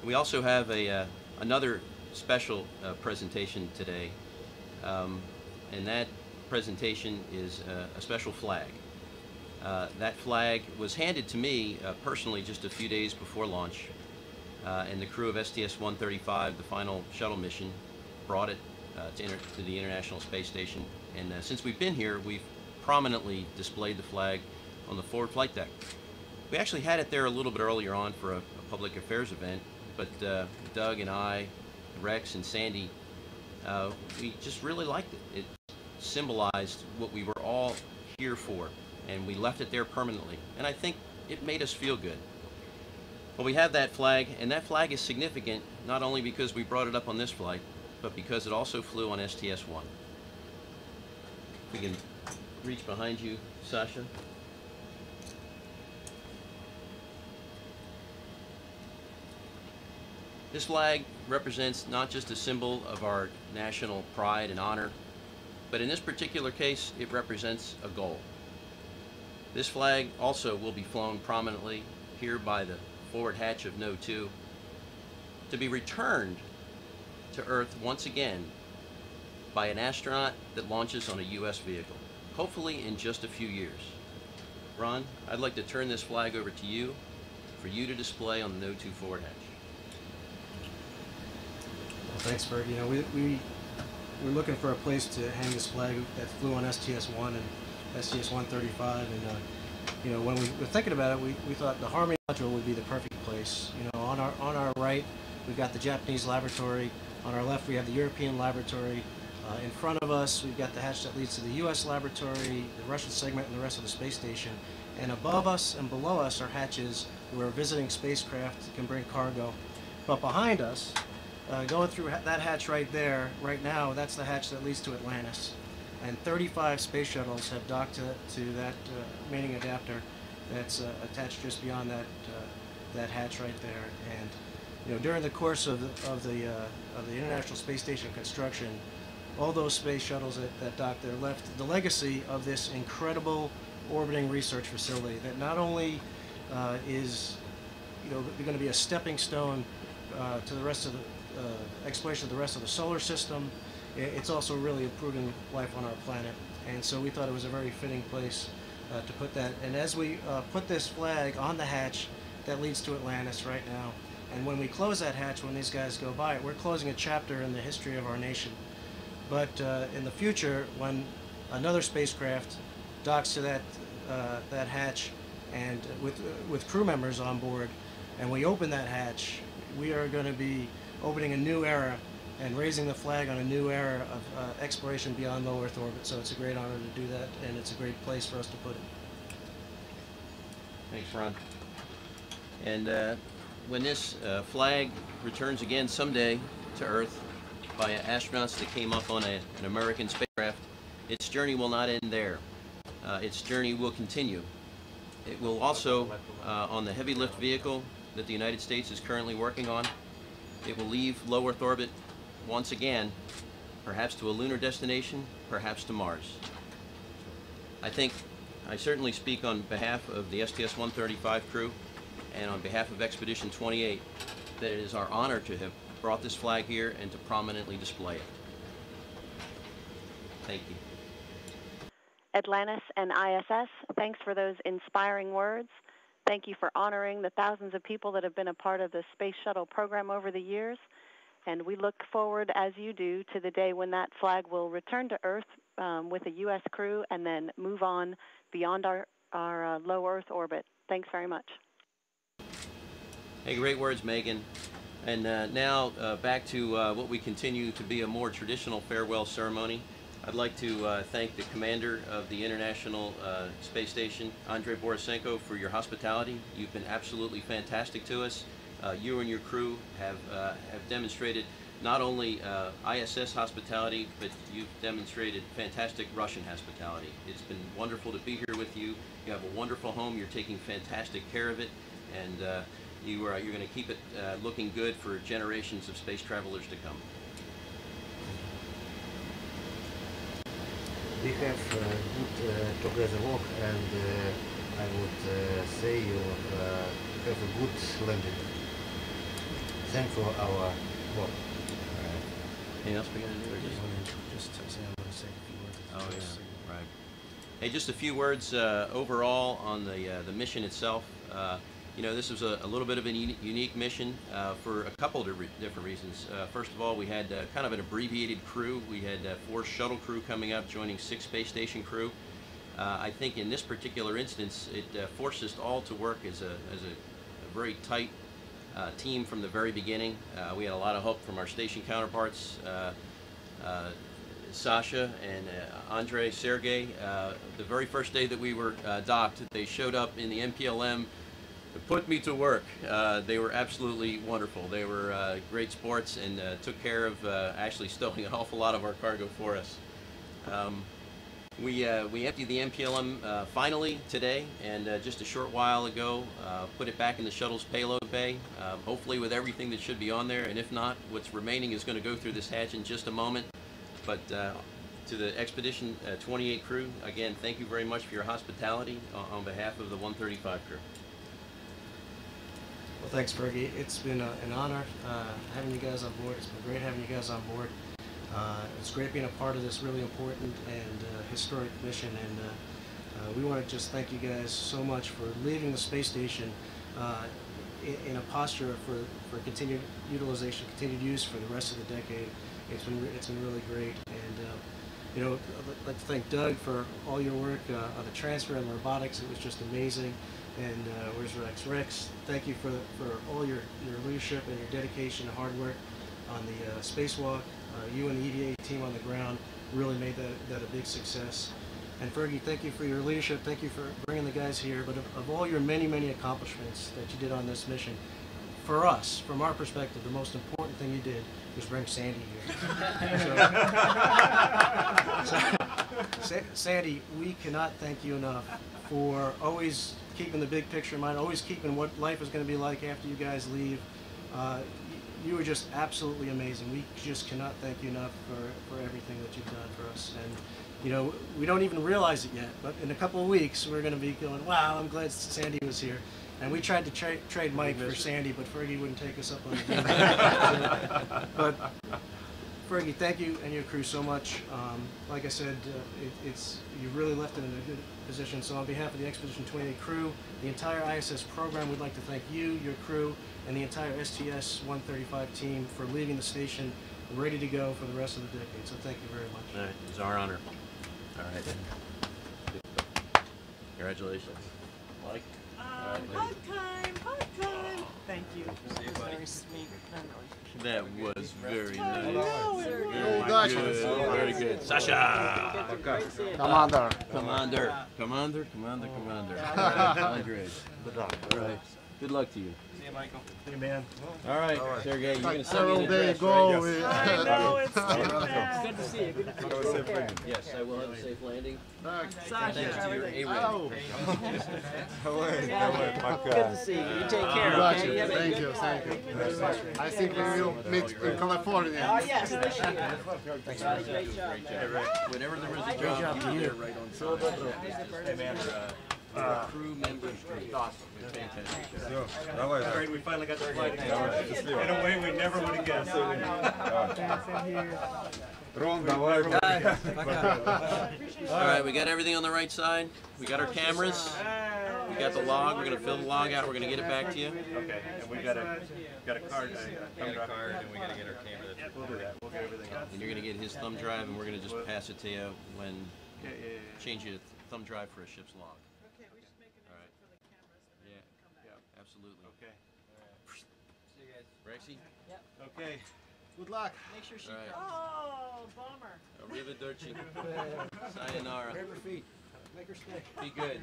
We also have another special presentation today, and that presentation is a special flag. That flag was handed to me personally just a few days before launch, and the crew of STS-135, the final shuttle mission, brought it to the International Space Station. And since we've been here, we've prominently displayed the flag on the forward flight deck. We actually had it there a little bit earlier on for a public affairs event, but Doug and I, Rex and Sandy, we just really liked it. It symbolized what we were all here for, and we left it there permanently. And I think it made us feel good. Well, we have that flag, and that flag is significant not only because we brought it up on this flight, but because it also flew on STS-1. We can reach behind you, Sasha. This flag represents not just a symbol of our national pride and honor, but in this particular case, it represents a goal. This flag also will be flown prominently here by the forward hatch of No. 2 to be returned to Earth once again by an astronaut that launches on a U.S. vehicle, hopefully in just a few years. Ron, I'd like to turn this flag over to you for you to display on the No. 2 forward hatch. Well, thanks, Bert. You know, we're looking for a place to hang this flag that flew on STS-1 and STS-135, and you know, when we were thinking about it, we thought the Harmony module would be the perfect place. You know, on our right, we've got the Japanese laboratory. On our left, we have the European laboratory. In front of us, we've got the hatch that leads to the U.S. laboratory, the Russian segment, and the rest of the space station. And above us and below us are hatches where visiting spacecraft can bring cargo. But behind us, going through that hatch right there, right now, that's the hatch that leads to Atlantis. And 35 space shuttles have docked to that mating adapter that's attached just beyond that hatch right there. And you know, during the course of the International Space Station construction, all those space shuttles that docked there left the legacy of this incredible orbiting research facility that not only is, you know, going to be a stepping stone to the rest of the exploration of the rest of the solar system. It's also really improving life on our planet, and so we thought it was a very fitting place to put that. And as we put this flag on the hatch that leads to Atlantis right now, and when we close that hatch, when these guys go by it, we're closing a chapter in the history of our nation. But in the future, when another spacecraft docks to that hatch, and with crew members on board, and we open that hatch, we are going to be opening a new era and raising the flag on a new era of exploration beyond low Earth orbit. So it's a great honor to do that, and it's a great place for us to put it. Thanks, Ron. And when this flag returns again someday to Earth by astronauts that came up on an American spacecraft, its journey will not end there. Its journey will continue. It will also, on the heavy lift vehicle that the United States is currently working on, it will leave low Earth orbit once again, perhaps to a lunar destination, perhaps to Mars. I certainly speak on behalf of the STS-135 crew and on behalf of Expedition 28 that it is our honor to have brought this flag here and to prominently display it. Thank you. Atlantis and ISS, thanks for those inspiring words. Thank you for honoring the thousands of people that have been a part of the Space Shuttle program over the years. And we look forward, as you do, to the day when that flag will return to Earth with a U.S. crew and then move on beyond our low Earth orbit. Thanks very much. Hey, great words, Megan. And now back to what we continue to be a more traditional farewell ceremony. I'd like to thank the commander of the International Space Station, Andrei Borisenko, for your hospitality. You've been absolutely fantastic to us. You and your crew have demonstrated not only ISS hospitality, but you've demonstrated fantastic Russian hospitality. It's been wonderful to be here with you. You have a wonderful home. You're taking fantastic care of it, and you're going to keep it looking good for generations of space travelers to come. We have good together work, and I would say you have a good landing. thank for our work. Anything else we're going to do? Or Just say I'm going to say a few words. Oh, yeah, right. Hey, just a few words overall on the mission itself. You know, this was a little bit of a unique mission for a couple of different reasons. First of all, we had kind of an abbreviated crew. We had 4 shuttle crew coming up, joining 6 space station crew. I think in this particular instance, it forced us all to work as a very tight team from the very beginning. We had a lot of help from our station counterparts. Sasha and Andre, Sergey, the very first day that we were docked, they showed up in the MPLM to put me to work. They were absolutely wonderful. They were great sports and took care of actually stowing an awful lot of our cargo for us. We emptied the MPLM finally today, and just a short while ago put it back in the shuttle's payload bay, hopefully with everything that should be on there, and if not, what's remaining is going to go through this hatch in just a moment. But to the Expedition 28 crew, again, thank you very much for your hospitality on behalf of the 135 crew. Well, thanks, Fergie. It's been an honor having you guys on board. It's been great having you guys on board. It's great being a part of this really important and historic mission, and we want to just thank you guys so much for leaving the space station in a posture for continued utilization, continued use for the rest of the decade. It's been really great, and you know, I'd like to thank Doug for all your work on the transfer and robotics. It was just amazing. And where's Rex? Rex, thank you for all your leadership and your dedication and hard work on the spacewalk. You and the EDA team on the ground really made that a big success. And Fergie, thank you for your leadership. Thank you for bringing the guys here. But of all your many accomplishments that you did on this mission, for us, from our perspective, the most important thing you did was bring Sandy here. So, Sandy, we cannot thank you enough for always keeping the big picture in mind, always keeping what life is going to be like after you guys leave. You were just absolutely amazing. We just cannot thank you enough for everything that you've done for us. And you know, we don't even realize it yet, but in a couple of weeks, we're going to be going, wow, I'm glad Sandy was here. And we tried to trade Mike for Sandy, but Fergie wouldn't take us up on the deal. But Fergie, thank you and your crew so much. Like I said, you really left it in a good position. So on behalf of the Expedition 28 crew, the entire ISS program, we'd like to thank you, your crew, and the entire STS-135 team for leaving the station ready to go for the rest of the decade. So thank you very much. All right, it was our honor. All right. Congratulations. Mike? Hug time. Thank you. See you, buddy. Very sweet. That was very nice. No, Very good. Very good. Sasha! Commander. Commander. Andre. Good luck. All right. Good luck to you. See you, Michael. See you, man. All right, Sergey, you're going to send Several me an days address, ago, right? I know, it's too bad. Good to see you. Good to see you. Yes, I will have a safe landing. Sasha. Thanks to your A-Red. Good to see you. You take care, okay? Thank you. I think we will meet in California. Oh, yes, this year. Great job. Whenever there was a job, you were there right on time. Hey, man. Crew members, awesome. Fantastic job. Great, we finally got the flight in a way we never would have guessed. All right, we got everything on the right side. We got our cameras. We got the log. We're going to fill the log out. We're going to get it back to you. Okay, and we got a card. We got a card, and we got to get our camera. We'll do that. We'll get everything out. And you're going to get his thumb drive, and we're going to just pass it to you when change your thumb drive for a ship's log. Okay, we just make a note for the cameras and then we can come back. Yeah, absolutely. Okay. See you guys. Rexy? Okay. Good luck. Make sure she All right. Oh, bummer. Arrivederci. Sayonara. Grab her feet. Make her stay. Be good.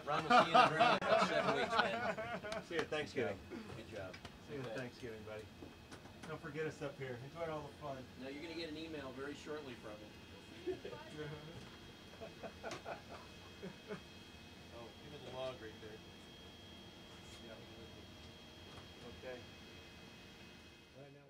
Ron will see you in about 7 weeks, man. See you at Thanksgiving. Good job. See you at Thanksgiving, buddy. Don't forget us up here. Enjoy all the fun. Now you're going to get an email very shortly from him. Oh, give me the log right there. Yeah, Okay. Right now.